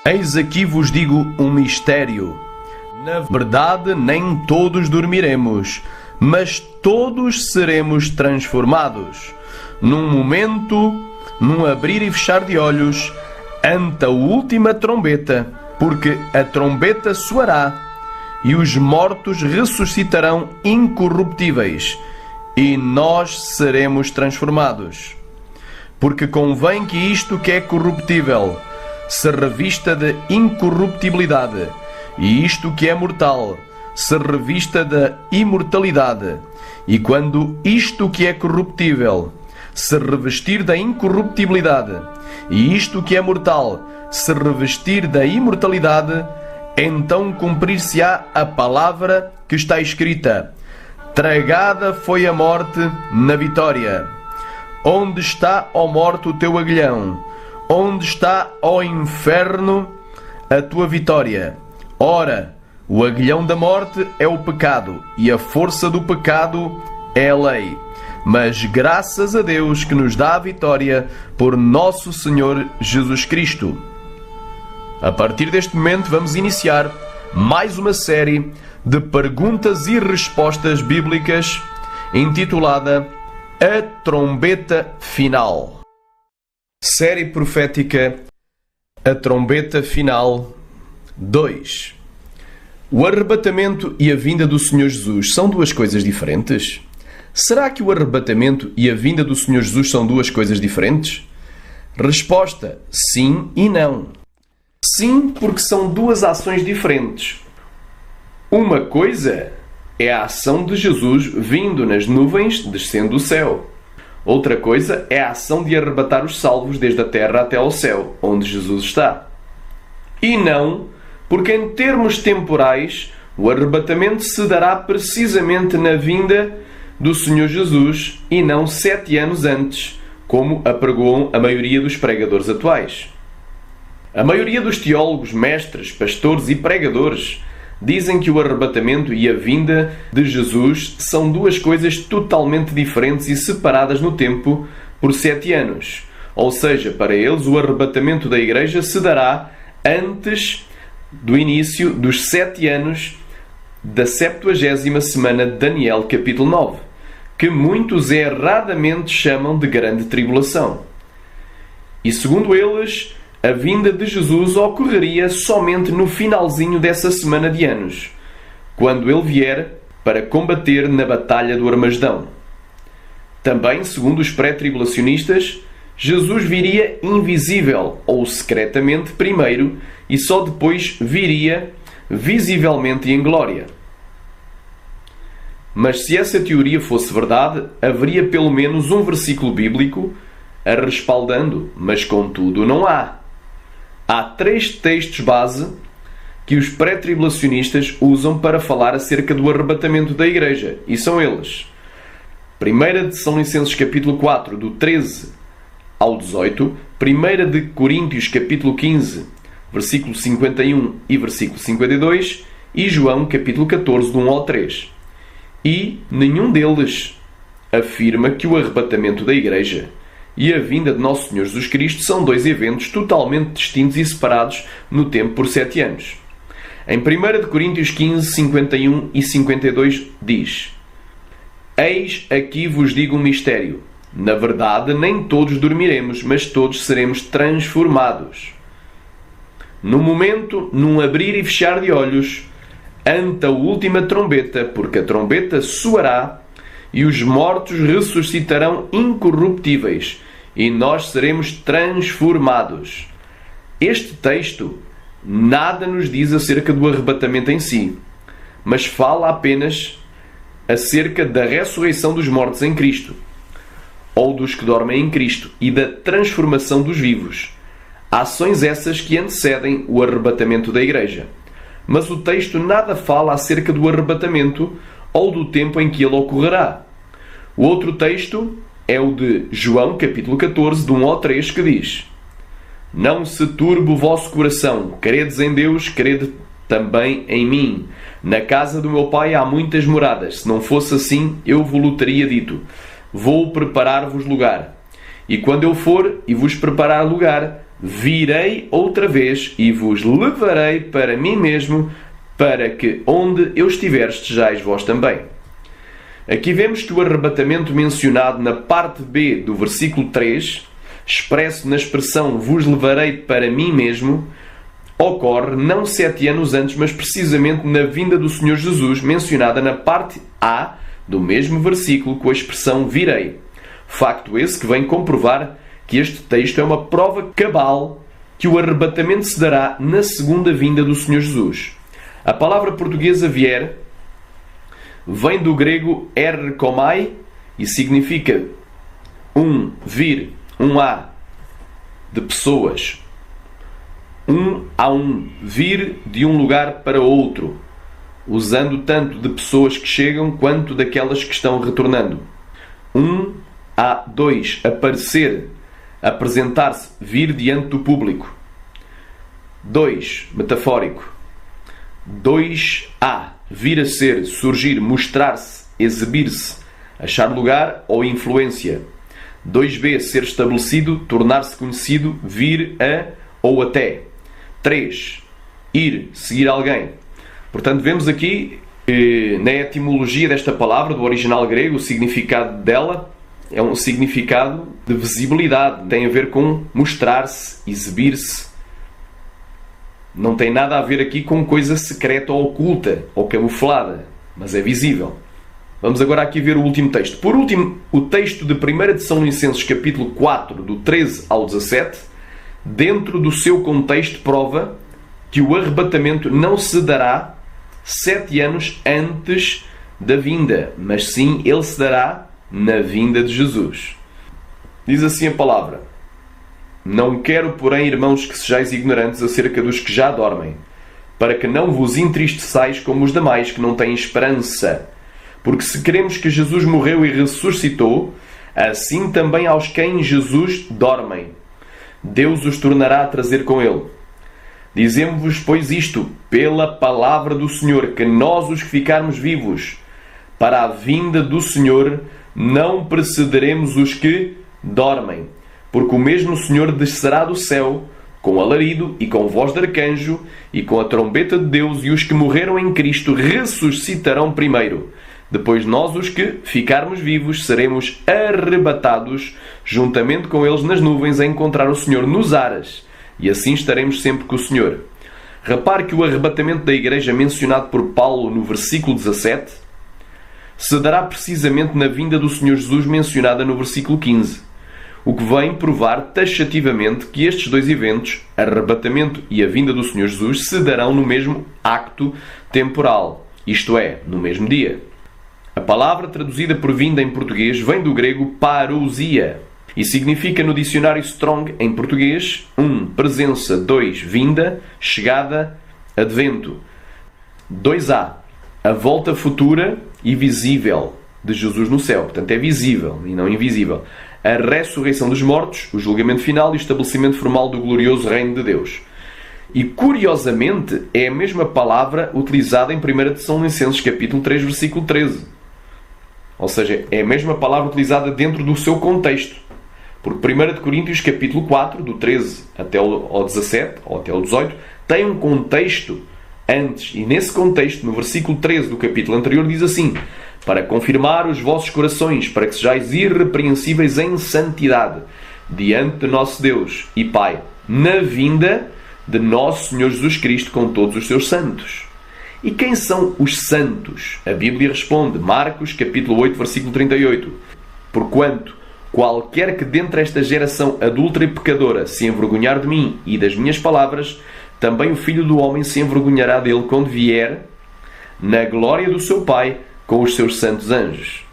Eis aqui vos digo um mistério. Na verdade, nem todos dormiremos, mas todos seremos transformados. Num momento, num abrir e fechar de olhos, ante a última trombeta, porque a trombeta soará, e os mortos ressuscitarão incorruptíveis, e nós seremos transformados. Porque convém que isto que é corruptível se revista de incorruptibilidade, e isto que é mortal se revista de imortalidade. E quando isto que é corruptível se revestir da incorruptibilidade, e isto que é mortal se revestir da imortalidade, então cumprir-se-á a palavra que está escrita: tragada foi a morte na vitória. Onde está, ó morte, o teu aguilhão? Onde está, ó inferno, a tua vitória? Ora, o aguilhão da morte é o pecado, e a força do pecado é a lei. Mas graças a Deus que nos dá a vitória por nosso Senhor Jesus Cristo. A partir deste momento vamos iniciar mais uma série de perguntas e respostas bíblicas intitulada A Trombeta Final. Série profética A Trombeta Final 2. O arrebatamento e a vinda do Senhor Jesus são duas coisas diferentes? Será que o arrebatamento e a vinda do Senhor Jesus são duas coisas diferentes? Resposta: sim e não. Sim, porque são duas ações diferentes. Uma coisa é a ação de Jesus vindo nas nuvens, descendo do céu. Outra coisa é a ação de arrebatar os salvos desde a terra até ao céu, onde Jesus está. E não, porque em termos temporais, o arrebatamento se dará precisamente na vinda do Senhor Jesus e não 7 anos antes, como apregoam a maioria dos pregadores atuais. A maioria dos teólogos, mestres, pastores e pregadores dizem que o arrebatamento e a vinda de Jesus são duas coisas totalmente diferentes e separadas no tempo por 7 anos. Ou seja, para eles o arrebatamento da Igreja se dará antes do início dos 7 anos da 70ª semana de Daniel, capítulo 9, que muitos erradamente chamam de Grande Tribulação. E segundo eles, a vinda de Jesus ocorreria somente no finalzinho dessa semana de anos, quando ele vier para combater na Batalha do Armagedão. Também, segundo os pré-tribulacionistas, Jesus viria invisível ou secretamente primeiro e só depois viria visivelmente em glória. Mas se essa teoria fosse verdade, haveria pelo menos um versículo bíblico a respaldando, mas contudo não há. Há 3 textos base que os pré-tribulacionistas usam para falar acerca do arrebatamento da Igreja, e são eles: 1 de São Licenses capítulo 4, do 13 ao 18, 1 de Coríntios capítulo 15, versículo 51 e versículo 52, e João capítulo 14, do 1 ao 3. E nenhum deles afirma que o arrebatamento da Igreja e a vinda de Nosso Senhor Jesus Cristo são 2 eventos totalmente distintos e separados no tempo por 7 anos. Em 1 de Coríntios 15, 51 e 52 diz: Eis aqui vos digo um mistério. Na verdade, nem todos dormiremos, mas todos seremos transformados. No momento, num abrir e fechar de olhos, ante a última trombeta, porque a trombeta soará, e os mortos ressuscitarão incorruptíveis, e nós seremos transformados. Este texto nada nos diz acerca do arrebatamento em si, mas fala apenas acerca da ressurreição dos mortos em Cristo, ou dos que dormem em Cristo, e da transformação dos vivos. Ações essas que antecedem o arrebatamento da Igreja. Mas o texto nada fala acerca do arrebatamento ou do tempo em que ele ocorrerá. O outro texto é o de João, capítulo 14, de 1 ao 3, que diz: Não se turbe o vosso coração, credes em Deus, crede também em mim. Na casa do meu Pai há muitas moradas. Se não fosse assim, eu vos teria dito: Vou preparar-vos lugar. E quando eu for e vos preparar lugar, virei outra vez e vos levarei para mim mesmo, para que onde eu estiver estejais vós também. Aqui vemos que o arrebatamento mencionado na parte B do versículo 3, expresso na expressão vos levarei para mim mesmo, ocorre não 7 anos antes, mas precisamente na vinda do Senhor Jesus, mencionada na parte A do mesmo versículo com a expressão virei. Facto esse que vem comprovar que este texto é uma prova cabal que o arrebatamento se dará na segunda vinda do Senhor Jesus. A palavra portuguesa vier vem do grego erkomai e significa vir, a de pessoas. A vir de um lugar para outro, usando tanto de pessoas que chegam quanto daquelas que estão retornando. A aparecer, apresentar-se, vir diante do público. Metafórico. A vir a ser, surgir, mostrar-se, exibir-se, achar lugar ou influência. 2b, ser estabelecido, tornar-se conhecido, vir a ou até. 3, ir, seguir alguém. Portanto, vemos aqui na etimologia desta palavra, do original grego, o significado dela é um significado de visibilidade. Tem a ver com mostrar-se, exibir-se. Não tem nada a ver aqui com coisa secreta ou oculta ou camuflada, mas é visível. Vamos agora aqui ver o último texto. Por último, o texto de 1 de São Licenses, capítulo 4, do 13 ao 17, dentro do seu contexto, prova que o arrebatamento não se dará 7 anos antes da vinda, mas sim ele se dará na vinda de Jesus. Diz assim a palavra: Não quero, porém, irmãos, que sejais ignorantes acerca dos que já dormem, para que não vos entristeçais como os demais que não têm esperança. Porque se queremos que Jesus morreu e ressuscitou, assim também aos quem Jesus dormem, Deus os tornará a trazer com ele. Dizemos-vos, pois, isto, pela palavra do Senhor, que nós, os que ficarmos vivos, para a vinda do Senhor, não precederemos os que dormem. Porque o mesmo Senhor descerá do céu, com alarido e com voz de arcanjo, e com a trombeta de Deus, e os que morreram em Cristo ressuscitarão primeiro. Depois nós, os que ficarmos vivos, seremos arrebatados, juntamente com eles nas nuvens, a encontrar o Senhor nos ares, e assim estaremos sempre com o Senhor. Repare que o arrebatamento da igreja mencionado por Paulo no versículo 17 se dará precisamente na vinda do Senhor Jesus mencionada no versículo 15. O que vem provar taxativamente que estes dois eventos, arrebatamento e a vinda do Senhor Jesus, se darão no mesmo acto temporal, isto é, no mesmo dia. A palavra traduzida por vinda em português vem do grego parousia e significa no dicionário Strong em português 1. Presença, 2. Vinda, chegada, advento. 2a. A volta futura e visível de Jesus no céu. Portanto, é visível e não invisível. A ressurreição dos mortos, o julgamento final e o estabelecimento formal do glorioso reino de Deus. E, curiosamente, é a mesma palavra utilizada em 1 de São Licenses, capítulo 3, versículo 13. Ou seja, é a mesma palavra utilizada dentro do seu contexto. Porque 1 de Coríntios, capítulo 4, do 13 até ao 17, ou até ao 18, tem um contexto antes. E nesse contexto, no versículo 13 do capítulo anterior, diz assim: para confirmar os vossos corações, para que sejais irrepreensíveis em santidade, diante de nosso Deus e Pai, na vinda de nosso Senhor Jesus Cristo com todos os seus santos. E quem são os santos? A Bíblia responde, Marcos, capítulo 8, versículo 38. Porquanto, qualquer que dentre esta geração adúltera e pecadora se envergonhar de mim e das minhas palavras, também o Filho do Homem se envergonhará dele quando vier na glória do seu Pai com os seus santos anjos.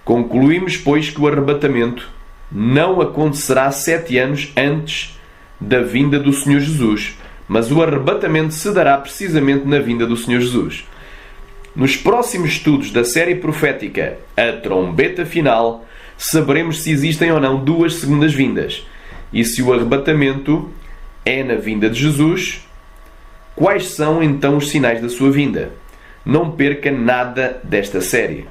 Concluímos, pois, que o arrebatamento não acontecerá 7 anos antes da vinda do Senhor Jesus, mas o arrebatamento se dará precisamente na vinda do Senhor Jesus. Nos próximos estudos da série profética A Trombeta Final, saberemos se existem ou não duas segundas vindas. E se o arrebatamento é na vinda de Jesus, quais são então os sinais da sua vinda? Não perca nada desta série.